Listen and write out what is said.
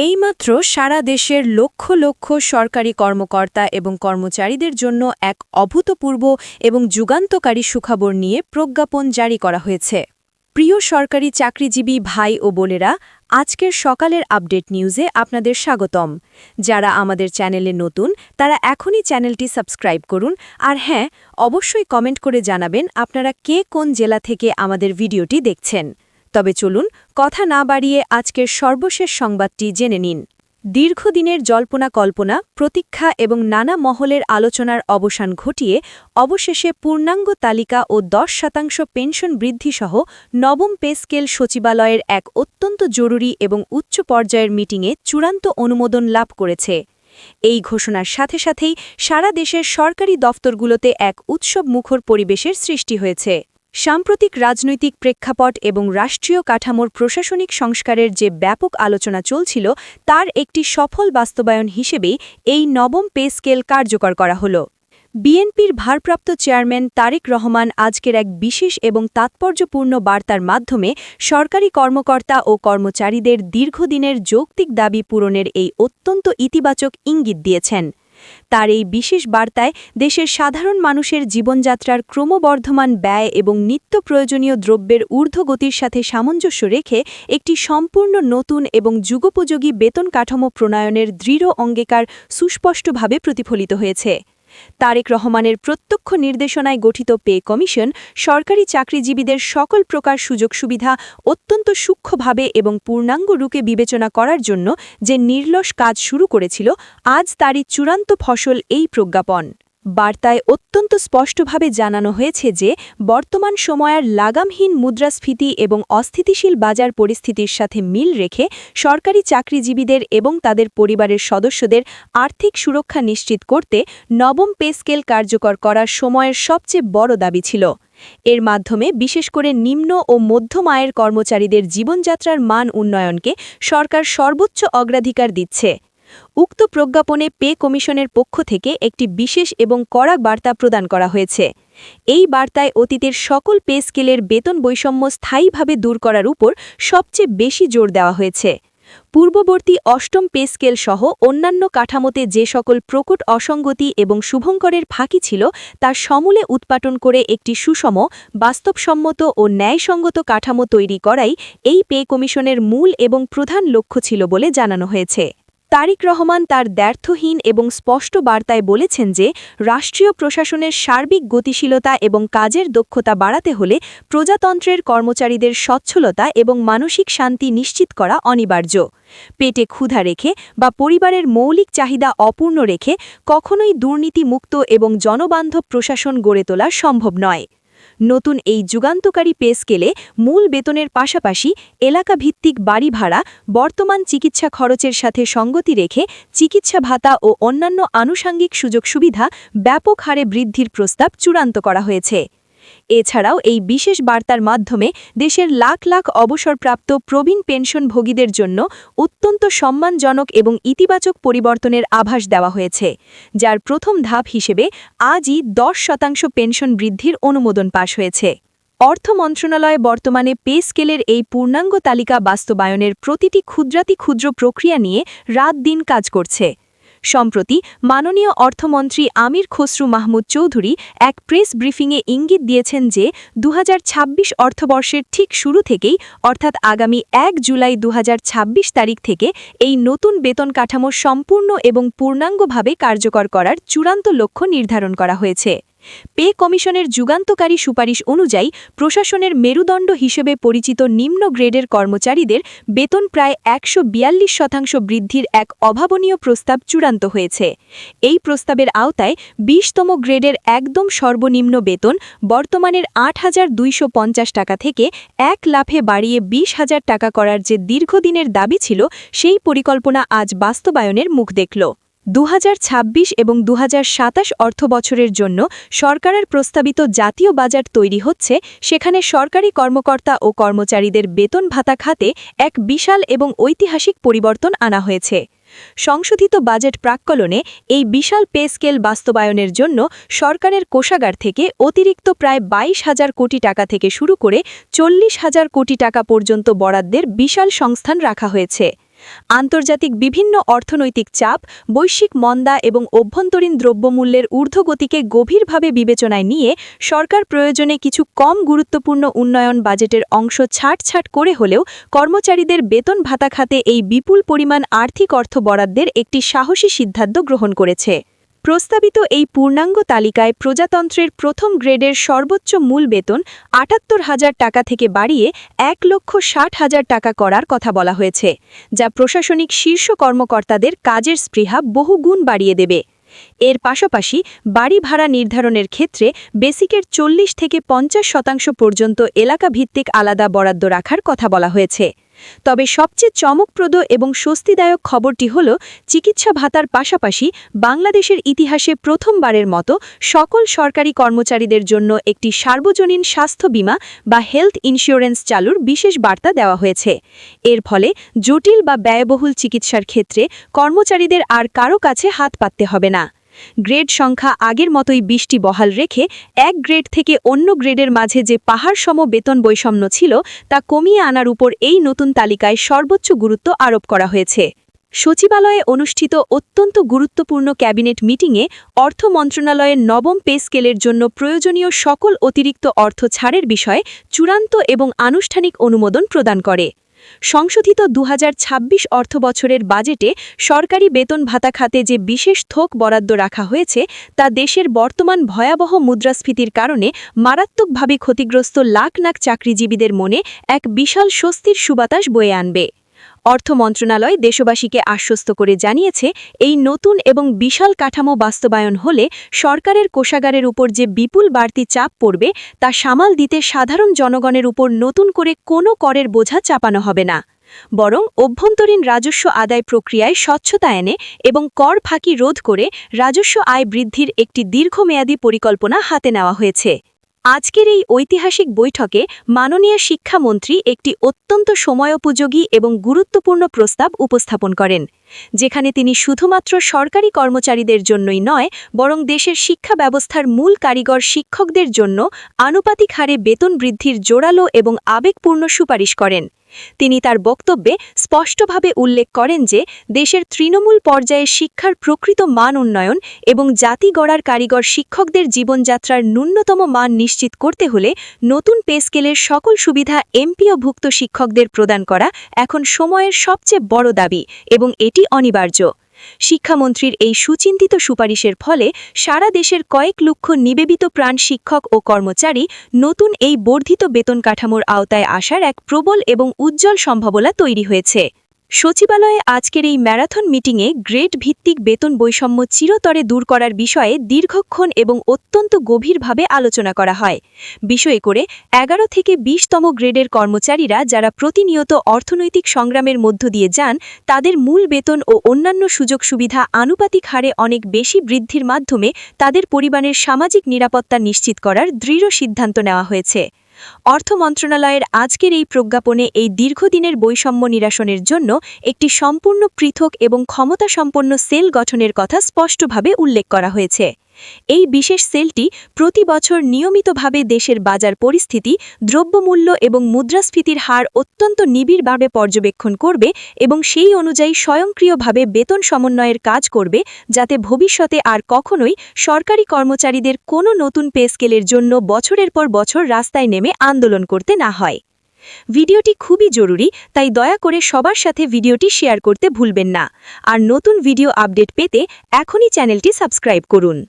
এইমাত্র সারা দেশের লক্ষ লক্ষ সরকারি কর্মকর্তা এবং কর্মচারীদের জন্য এক অভূতপূর্ব এবং যুগান্তকারী সুখবর নিয়ে প্রজ্ঞাপন জারি করা হয়েছে। প্রিয় সরকারি চাকরিজীবী ভাই ও বোনেরা, আজকের সকালের আপডেট নিউজে আপনাদের স্বাগতম। যারা আমাদের চ্যানেলে নতুন তারা এখনই চ্যানেলটি সাবস্ক্রাইব করুন, আর হ্যাঁ, অবশ্যই কমেন্ট করে জানাবেন আপনারা কে কোন জেলা থেকে আমাদের ভিডিওটি দেখছেন। তবে চলুন কথা না বাড়িয়ে আজকের সর্বশেষ সংবাদটি জেনে নিন। দীর্ঘদিনের জল্পনা কল্পনা, প্রতীক্ষা এবং নানা মহলের আলোচনার অবসান ঘটিয়ে অবশেষে পূর্ণাঙ্গ তালিকা ও 10% পেনশন বৃদ্ধিসহ নবম পে স্কেল সচিবালয়ের এক অত্যন্ত জরুরি এবং উচ্চ পর্যায়ের মিটিংয়ে চূড়ান্ত অনুমোদন লাভ করেছে। এই ঘোষণার সাথে সাথেই সারা দেশের সরকারি দফতরগুলোতে এক উৎসবমুখর পরিবেশের সৃষ্টি হয়েছে। সাম্প্রতিক রাজনৈতিক প্রেক্ষাপট এবং রাষ্ট্রীয় কাঠামোর প্রশাসনিক সংস্কারের যে ব্যাপক আলোচনা চলছিল, তার একটি সফল বাস্তবায়ন হিসেবেই এই নবম পে স্কেল কার্যকর করা হল। বিএনপির ভারপ্রাপ্ত চেয়ারম্যান তারেক রহমান আজকের এক বিশেষ এবং তাৎপর্যপূর্ণ বার্তার মাধ্যমে সরকারি কর্মকর্তা ও কর্মচারীদের দীর্ঘদিনের যৌক্তিক দাবি পূরণের এই অত্যন্ত ইতিবাচক ইঙ্গিত দিয়েছেন। তার এই বিশেষ বার্তায় দেশের সাধারণ মানুষের জীবনযাত্রার ক্রমবর্ধমান ব্যয় এবং নিত্য প্রয়োজনীয় দ্রব্যের ঊর্ধ্বগতির সাথে সামঞ্জস্য রেখে একটি সম্পূর্ণ নতুন এবং যুগোপযোগী বেতন কাঠামো প্রণয়নের দৃঢ় অঙ্গীকার সুস্পষ্টভাবে প্রতিফলিত হয়েছে। তারেক রহমানের প্রত্যক্ষ নির্দেশনায় গঠিত পে কমিশন সরকারি চাকরিজীবীদের সকল প্রকার সুযোগ সুবিধা অত্যন্ত সূক্ষ্মভাবে এবং পূর্ণাঙ্গ রূপে বিবেচনা করার জন্য যে নির্লস কাজ শুরু করেছিল, আজ তারই চূড়ান্ত ফসল এই প্রজ্ঞাপন। বার্তায় অত্যন্ত স্পষ্টভাবে জানানো হয়েছে যে বর্তমান সময়ের লাগামহীন মুদ্রাস্ফীতি এবং অস্থিতিশীল বাজার পরিস্থিতির সাথে মিল রেখে সরকারি চাকরিজীবীদের এবং তাদের পরিবারের সদস্যদের আর্থিক সুরক্ষা নিশ্চিত করতে নবম পে স্কেল কার্যকর করার সময়ের সবচেয়ে বড় দাবি ছিল। এর মাধ্যমে বিশেষ করে নিম্ন ও মধ্যম আয়ের কর্মচারীদের জীবনযাত্রার মান উন্নয়নকে সরকার সর্বোচ্চ অগ্রাধিকার দিচ্ছে। উক্ত প্রজ্ঞাপনে পে কমিশনের পক্ষ থেকে একটি বিশেষ এবং কড়া বার্তা প্রদান করা হয়েছে। এই বার্তায় অতীতের সকল পে স্কেলের বেতন বৈষম্য স্থায়ীভাবে দূর করার উপর সবচেয়ে বেশি জোর দেওয়া হয়েছে। পূর্ববর্তী অষ্টম পে স্কেল সহ অন্যান্য কাঠামোতে যে সকল প্রকট অসঙ্গতি এবং শুভঙ্করের ফাঁকি ছিল, তার সমূলে উৎপাটন করে একটি সুষম, বাস্তবসম্মত ও ন্যায়সঙ্গত কাঠামো তৈরি করাই এই পে কমিশনের মূল এবং প্রধান লক্ষ্য ছিল বলে জানানো হয়েছে। তারেক রহমান তার দ্ব্যর্থহীন এবং স্পষ্ট বার্তায় বলেছেন যে রাষ্ট্রীয় প্রশাসনের সার্বিক গতিশীলতা এবং কাজের দক্ষতা বাড়াতে হলে প্রজাতন্ত্রের কর্মচারীদের সচ্ছলতা এবং মানসিক শান্তি নিশ্চিত করা অনিবার্য। পেটে ক্ষুধা রেখে বা পরিবারের মৌলিক চাহিদা অপূর্ণ রেখে কখনোই দুর্নীতিমুক্ত এবং জনবান্ধব প্রশাসন গড়ে তোলা সম্ভব নয়। নতুন এই যুগান্তকারী পে স্কেলে মূল বেতনের পাশাপাশি এলাকাভিত্তিক বাড়ি ভাড়া, বর্তমান চিকিৎসা খরচের সাথে সঙ্গতি রেখে চিকিৎসা ভাতা ও অন্যান্য আনুষাঙ্গিক সুযোগ সুবিধা ব্যাপক হারে বৃদ্ধির প্রস্তাব চূড়ান্ত করা হয়েছে। এছাড়াও এই বিশেষ বার্তার মাধ্যমে দেশের লাখ লাখ অবসরপ্রাপ্ত প্রবীণ পেনশনভোগীদের জন্য অত্যন্ত সম্মানজনক এবং ইতিবাচক পরিবর্তনের আভাস দেওয়া হয়েছে, যার প্রথম ধাপ হিসেবে আজই 10% পেনশন বৃদ্ধির অনুমোদন পাশ হয়েছে। অর্থ মন্ত্রণালয় বর্তমানে পে স্কেলের এই পূর্ণাঙ্গ তালিকা বাস্তবায়নের প্রতিটি ক্ষুদ্র প্রক্রিয়া নিয়ে রাত দিন কাজ করছে। সম্প্রতি মাননীয় অর্থমন্ত্রী আমির খসরু মাহমুদ চৌধুরী এক প্রেস ব্রিফিংয়ে ইঙ্গিত দিয়েছেন যে 2026 অর্থবর্ষের ঠিক শুরু থেকেই, অর্থাৎ আগামী 1 জুলাই 2026 তারিখ থেকে এই নতুন বেতন কাঠামো সম্পূর্ণ এবং পূর্ণাঙ্গভাবে কার্যকর করার চূড়ান্ত লক্ষ্য নির্ধারণ করা হয়েছে। পে কমিশনের যুগান্তকারী সুপারিশ অনুযায়ী প্রশাসনের হিসেবে পরিচিত নিম্ন গ্রেডের কর্মচারীদের বেতন প্রায় 142% বৃদ্ধির এক অভাবনীয় প্রস্তাব চূড়ান্ত হয়েছে। এই প্রস্তাবের আওতায় 20তম গ্রেডের একদম সর্বনিম্ন বেতন বর্তমানের 8,250 টাকা থেকে 1 লাফে বাড়িয়ে 20,000 টাকা করার যে দীর্ঘদিনের দাবি ছিল, সেই পরিকল্পনা আজ বাস্তবায়নের মুখ দেখল। 2026 এবং 2027 অর্থবছরের জন্য সরকারের প্রস্তাবিত জাতীয় বাজেট তৈরি হচ্ছে, সেখানে সরকারি কর্মকর্তা ও কর্মচারীদের বেতন ভাতা খাতে এক বিশাল এবং ঐতিহাসিক পরিবর্তন আনা হয়েছে। সংশোধিত বাজেট প্রাক্কলনে এই বিশাল পে স্কেল বাস্তবায়নের জন্য সরকারের কোষাগার থেকে অতিরিক্ত প্রায় 22,000 কোটি টাকা থেকে শুরু করে 40,000 কোটি টাকা পর্যন্ত বরাদ্দের বিশাল সংস্থান রাখা হয়েছে। আন্তর্জাতিক বিভিন্ন অর্থনৈতিক চাপ, বৈশ্বিক মন্দা এবং অভ্যন্তরীণ দ্রব্যমূল্যের ঊর্ধ্বগতিকে গভীরভাবে বিবেচনায় নিয়ে সরকার প্রয়োজনে কিছু কম গুরুত্বপূর্ণ উন্নয়ন বাজেটের অংশ ছাঁটছাঁট করে হলেও কর্মচারীদের বেতন ভাতা খাতে এই বিপুল পরিমাণ আর্থিক অর্থ বরাদ্দের একটি সাহসী সিদ্ধান্ত গ্রহণ করেছে। প্রস্তাবিত এই পূর্ণাঙ্গ তালিকায় প্রজাতন্ত্রের প্রথম গ্রেডের সর্বোচ্চ মূল বেতন ৭৮,০০০ টাকা থেকে বাড়িয়ে ১,৬০,০০০ টাকা করার কথা বলা হয়েছে, যা প্রশাসনিক শীর্ষ কর্মকর্তাদের কাজের স্পৃহা বহুগুণ বাড়িয়ে দেবে। এর পাশাপাশি বাড়ি ভাড়া নির্ধারণের ক্ষেত্রে বেসিকের ৪০ থেকে ৫০% পর্যন্ত এলাকাভিত্তিক আলাদা বরাদ্দ রাখার কথা বলা হয়েছে। তবে সবচেয়ে চমকপ্রদ এবং স্বস্তিদায়ক খবরটি হল চিকিৎসা ভাতার পাশাপাশি বাংলাদেশের ইতিহাসে প্রথমবারের মতো সকল সরকারি কর্মচারীদের জন্য একটি সার্বজনীন স্বাস্থ্য বীমা বা হেলথ ইন্স্যুরেন্স চালুর বিশেষ বার্তা দেওয়া হয়েছে। এর ফলে জটিল বা ব্যয়বহুল চিকিৎসার ক্ষেত্রে কর্মচারীদের আর কারো কাছে হাত পাততে হবে না। গ্রেড সংখ্যা আগের মতোই ২০টি বহাল রেখে এক গ্রেড থেকে অন্য গ্রেডের মাঝে যে পাহাড়সম বেতন বৈষম্য ছিল তা কমিয়ে আনার উপর এই নতুন তালিকায় সর্বোচ্চ গুরুত্ব আরোপ করা হয়েছে। সচিবালয়ে অনুষ্ঠিত অত্যন্ত গুরুত্বপূর্ণ ক্যাবিনেট মিটিংয়ে অর্থ মন্ত্রণালয়ের নবম পে স্কেলের জন্য প্রয়োজনীয় সকল অতিরিক্ত অর্থ ছাড়ের বিষয়ে চূড়ান্ত এবং আনুষ্ঠানিক অনুমোদন প্রদান করে। সংশোধিত ২০২৬ অর্থবছরের বাজেটে সরকারি বেতন ভাতা খাতে যে বিশেষ থোক বরাদ্দ রাখা হয়েছে তা দেশের বর্তমান ভয়াবহ মুদ্রাস্ফীতির কারণে মারাত্মকভাবে ক্ষতিগ্রস্ত লাখ লাখ চাকরিজীবীদের মনে এক বিশাল স্বস্তির সুবাতাস বয়ে আনবে। অর্থ মন্ত্রণালয় দেশবাসীকে আশ্বস্ত করে জানিয়েছে, এই নতুন এবং বিশাল কাঠামো বাস্তবায়ন হলে সরকারের কোষাগারের উপর যে বিপুল বাড়তি চাপ পড়বে তা সামাল দিতে সাধারণ জনগণের উপর নতুন করে কোনো করের বোঝা চাপানো হবে না, বরং অভ্যন্তরীণ রাজস্ব আদায় প্রক্রিয়ায় স্বচ্ছতা এনে এবং কর ফাঁকি রোধ করে রাজস্ব আয় বৃদ্ধির একটি দীর্ঘমেয়াদী পরিকল্পনা হাতে নেওয়া হয়েছে। আজকের এই ঐতিহাসিক বৈঠকে মাননীয় শিক্ষামন্ত্রী একটি অত্যন্ত সময়োপযোগী এবং গুরুত্বপূর্ণ প্রস্তাব উপস্থাপন করেন, যেখানে তিনি শুধুমাত্র সরকারি কর্মচারীদের জন্যই নয় বরং দেশের শিক্ষা ব্যবস্থার মূল কারিগর শিক্ষকদের জন্য আনুপাতিক হারে বেতন বৃদ্ধির জোরালো এবং আবেগপূর্ণ সুপারিশ করেন। তিনি তার বক্তব্যে স্পষ্টভাবে উল্লেখ করেন যে দেশের তৃণমূল পর্যায়ে শিক্ষার প্রকৃত মান উন্নয়ন এবং জাতি গড়ার কারিগর শিক্ষকদের জীবনযাত্রার ন্যূনতম মান নিশ্চিত করতে হলে নতুন পে স্কেলের সকল সুবিধা এমপিওভুক্ত শিক্ষকদের প্রদান করা এখন সময়ের সবচেয়ে বড় দাবি এবং এটি অনিবার্য। শিক্ষামন্ত্রীর এই সুচিন্তিত সুপারিশের ফলে সারা দেশের কয়েক লক্ষ নিবেদিত প্রাণ শিক্ষক ও কর্মচারী নতুন এই বর্ধিত বেতন কাঠামোর আওতায় আসার এক প্রবল এবং উজ্জ্বল সম্ভাবনা তৈরি হয়েছে। সচিবালয়ে আজকের এই ম্যারাথন মিটিংয়ে গ্রেড ভিত্তিক বেতন বৈষম্য চিরতরে দূর করার বিষয়ে দীর্ঘক্ষণ এবং অত্যন্ত গভীরভাবে আলোচনা করা হয়। বিষয়ে করে ১১ থেকে ২০তম গ্রেডের কর্মচারীরা যারা প্রতিনিয়ত অর্থনৈতিক সংগ্রামের মধ্য দিয়ে যান তাদের মূল বেতন ও অন্যান্য সুযোগ সুবিধা আনুপাতিক হারে অনেক বেশি বৃদ্ধির মাধ্যমে তাদের পরিবারের সামাজিক নিরাপত্তা নিশ্চিত করার দৃঢ় সিদ্ধান্ত নেওয়া হয়েছে। অর্থ মন্ত্রণালয়ের আজকের এই প্রজ্ঞাপনে এই দীর্ঘদিনের বৈষম্য নিরসনের জন্য একটি সম্পূর্ণ পৃথক এবং ক্ষমতাসম্পন্ন সেল গঠনের কথা স্পষ্টভাবে উল্লেখ করা হয়েছে। এই বিশেষ সেলটি প্রতি বছর নিয়মিতভাবে দেশের বাজার পরিস্থিতি, দ্রব্যমূল্য এবং মুদ্রাস্ফীতির হার অত্যন্ত নিবিড়ভাবে পর্যবেক্ষণ করবে এবং সেই অনুযায়ী স্বয়ংক্রিয়ভাবে বেতন সমন্বয়ের কাজ করবে, যাতে ভবিষ্যতে আর কখনোই সরকারি কর্মচারীদের কোনো নতুন পে স্কেলের জন্য বছরের পর বছর রাস্তায় নেমে আন্দোলন করতে না হয়। ভিডিওটি খুবই জরুরি, তাই দয়া করে সবার সাথে ভিডিওটি শেয়ার করতে ভুলবেন না। আর নতুন ভিডিও আপডেট পেতে এখনই চ্যানেলটি সাবস্ক্রাইব করুন।